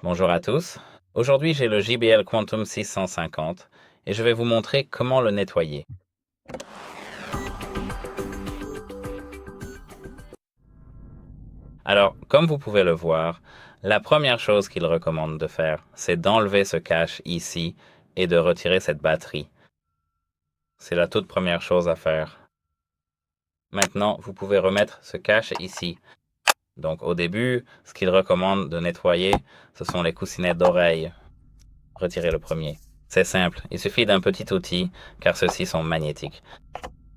Bonjour à tous. Aujourd'hui, j'ai le JBL Quantum 650 et je vais vous montrer comment le nettoyer. Alors, comme vous pouvez le voir, la première chose qu'il recommande de faire, c'est d'enlever ce cache ici et de retirer cette batterie. C'est la toute première chose à faire. Maintenant, vous pouvez remettre ce cache ici. Donc, au début, ce qu'il recommande de nettoyer, ce sont les coussinets d'oreille. Retirez le premier. C'est simple, il suffit d'un petit outil, car ceux-ci sont magnétiques.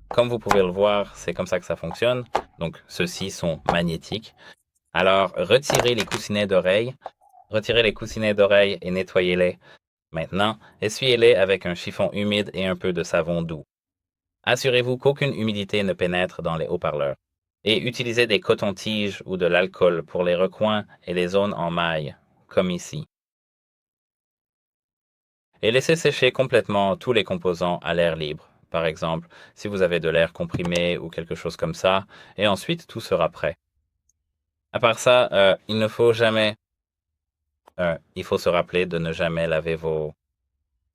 Comme vous pouvez le voir, c'est comme ça que ça fonctionne. Donc, ceux-ci sont magnétiques. Alors, retirez les coussinets d'oreille et nettoyez-les. Maintenant, essuyez-les avec un chiffon humide et un peu de savon doux. Assurez-vous qu'aucune humidité ne pénètre dans les haut-parleurs. Et utilisez des cotons-tiges ou de l'alcool pour les recoins et les zones en maille, comme ici. Et laissez sécher complètement tous les composants à l'air libre. Par exemple, si vous avez de l'air comprimé ou quelque chose comme ça, et ensuite tout sera prêt. À part ça, il faut se rappeler de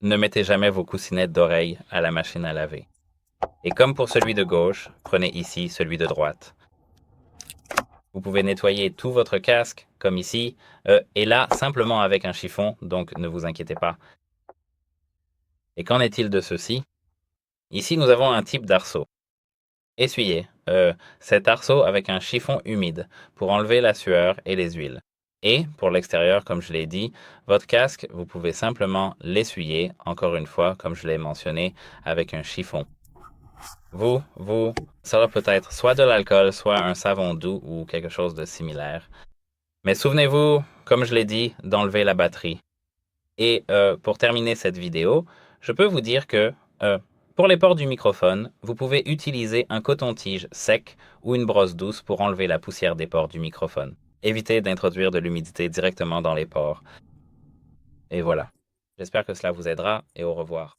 ne mettez jamais vos coussinettes d'oreille à la machine à laver. Et comme pour celui de gauche, prenez ici celui de droite. Vous pouvez nettoyer tout votre casque, comme ici, et là, simplement avec un chiffon, donc ne vous inquiétez pas. Et qu'en est-il de ceci? Ici, nous avons un type d'arceau. Essuyez cet arceau avec un chiffon humide pour enlever la sueur et les huiles. Et pour l'extérieur, comme je l'ai dit, votre casque, vous pouvez simplement l'essuyer, encore une fois, comme je l'ai mentionné, avec un chiffon. Ça va peut-être soit de l'alcool, soit un savon doux ou quelque chose de similaire. Mais souvenez-vous, comme je l'ai dit, d'enlever la batterie. Et pour terminer cette vidéo, je peux vous dire que pour les ports du microphone, vous pouvez utiliser un coton-tige sec ou une brosse douce pour enlever la poussière des ports du microphone. Évitez d'introduire de l'humidité directement dans les ports. Et voilà. J'espère que cela vous aidera et au revoir.